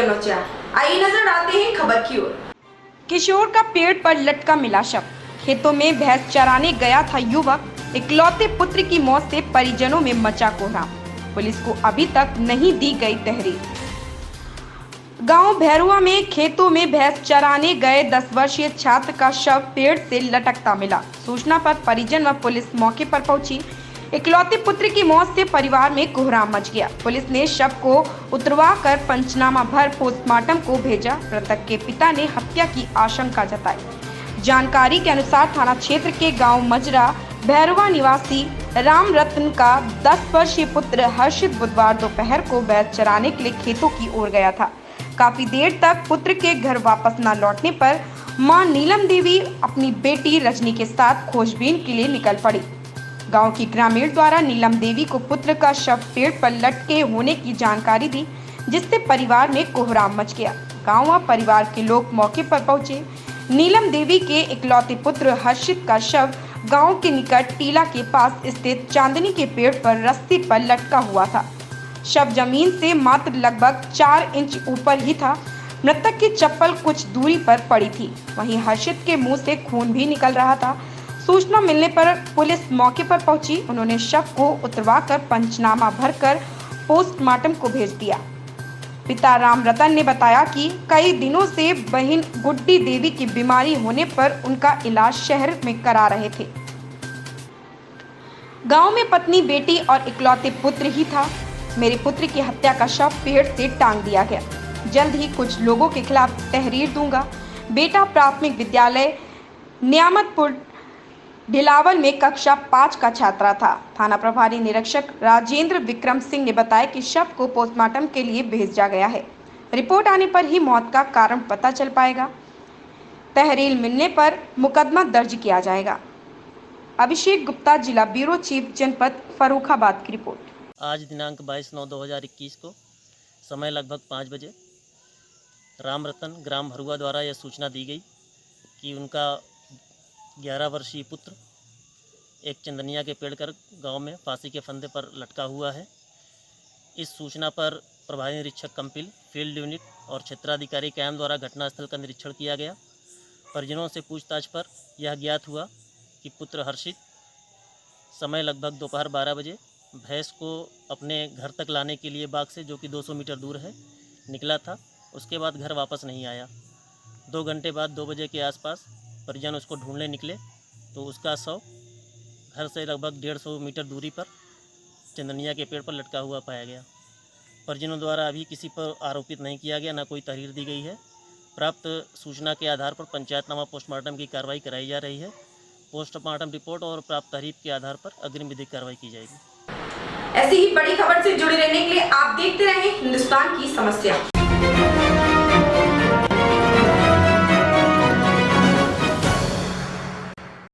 हलचल मचा। आइए नजर डालते हैं खबर की ओर। किशोर का पेड़ पर लटका मिला शव। खेतों में भैंस चराने गया था युवक, इकलौते पुत्र की मौत से परिजनों में मचा कोहराम। पुलिस को अभी तक नहीं दी गई तहरीर। गांव भैरुआ में खेतों में भैंस चराने गए 10 वर्षीय छात्र का शव पेड़ से लटकता मिला। सूचना पर परिजन व पुलिस मौके पर पहुंची। इकलौते पुत्र की मौत से परिवार में कोहराम मच गया। पुलिस ने शव को उतरवा कर पंचनामा भर पोस्टमार्टम को भेजा। मृतक के पिता ने हत्या की आशंका जताई। जानकारी के अनुसार थाना क्षेत्र के गांव मजरा भैरवा निवासी राम रत्न का 10 वर्षीय पुत्र हर्षित बुधवार दोपहर को भैंस चराने के लिए खेतों की ओर गया था। काफी देर तक पुत्र के घर वापस न लौटने पर मां नीलम देवी अपनी बेटी रजनी के साथ खोजबीन के लिए निकल पड़ी। गांव की ग्रामीण द्वारा नीलम देवी को पुत्र का शव पेड़ पर लटके होने की जानकारी दी, जिससे परिवार में कोहराम मच गया। गांव व परिवार के लोग मौके पर पहुंचे। नीलम देवी के इकलौते पुत्र हर्षित का शव गांव के निकट टीला के पास स्थित चांदनी के पेड़ पर रस्सी पर लटका हुआ था। शव जमीन से मात्र लगभग 4 इंच ऊपर ही था। मृतक की चप्पल कुछ दूरी पर पड़ी थी। वहीं हर्षित के मुंह से खून भी निकल रहा था। सूचना मिलने पर पुलिस मौके पर पहुंची। उन्होंने शव को उतरवाकर पंचनामा भरकर पोस्टमार्टम को भेज दिया। पिता राम रतन ने बताया कि कई दिनों से बहन गुड्डी देवी की बीमारी होने पर उनका इलाज शहर में करा रहे थे। गांव में पत्नी, बेटी और इकलौते पुत्र ही था। मेरे पुत्र की हत्या का शव पेड़ से टांग दिया गया। जल्द ही कुछ लोगों के खिलाफ तहरीर दूंगा। बेटा प्राथमिक विद्यालय नियामतपुर ढिलावल में कक्षा 5 का छात्रा था। थाना प्रभारी निरीक्षक राजेंद्र विक्रम सिंह ने बताया कि शव को पोस्टमार्टम के लिए भेजा गया है। रिपोर्ट आने पर ही मौत का कारण पता चल पाएगा। तहरीर मिलने पर मुकदमा दर्ज किया जाएगा। अभिषेक गुप्ता, जिला ब्यूरो चीफ, जनपद फर्रुखाबाद की रिपोर्ट। आज दिनांक 22/9/2021 को समय लगभग 5 बजे राम रतन ग्राम भरुआ द्वारा यह सूचना दी गई कि उनका 11 वर्षीय पुत्र एक चंदनिया के पेड़ कर गांव में फांसी के फंदे पर लटका हुआ है। इस सूचना पर प्रभारी निरीक्षक कंपिल, फील्ड यूनिट और क्षेत्राधिकारी कैम द्वारा घटनास्थल का निरीक्षण किया गया। परिजनों से पूछताछ पर यह ज्ञात हुआ कि पुत्र हर्षित समय लगभग दोपहर 12 बजे भैंस को अपने घर तक लाने के लिए बाग से, जो कि 200 मीटर दूर है, निकला था। उसके बाद घर वापस नहीं आया। 2 घंटे बाद 2 बजे के आसपास परिजन उसको ढूंढने निकले तो उसका शव घर से लगभग 150 मीटर दूरी पर चंदनिया के पेड़ पर लटका हुआ पाया गया। परिजनों द्वारा अभी किसी पर आरोपित नहीं किया गया, न कोई तहरीर दी गई है। प्राप्त सूचना के आधार पर पंचायतनामा पोस्टमार्टम की कार्रवाई कराई जा रही है। पोस्टमार्टम रिपोर्ट और प्राप्त तहरीर के आधार पर अग्रिम विधिक कार्रवाई की जाएगी। ऐसी ही बड़ी खबर से जुड़े रहने के लिए आप देखते रहें हिंदुस्तान की समस्या।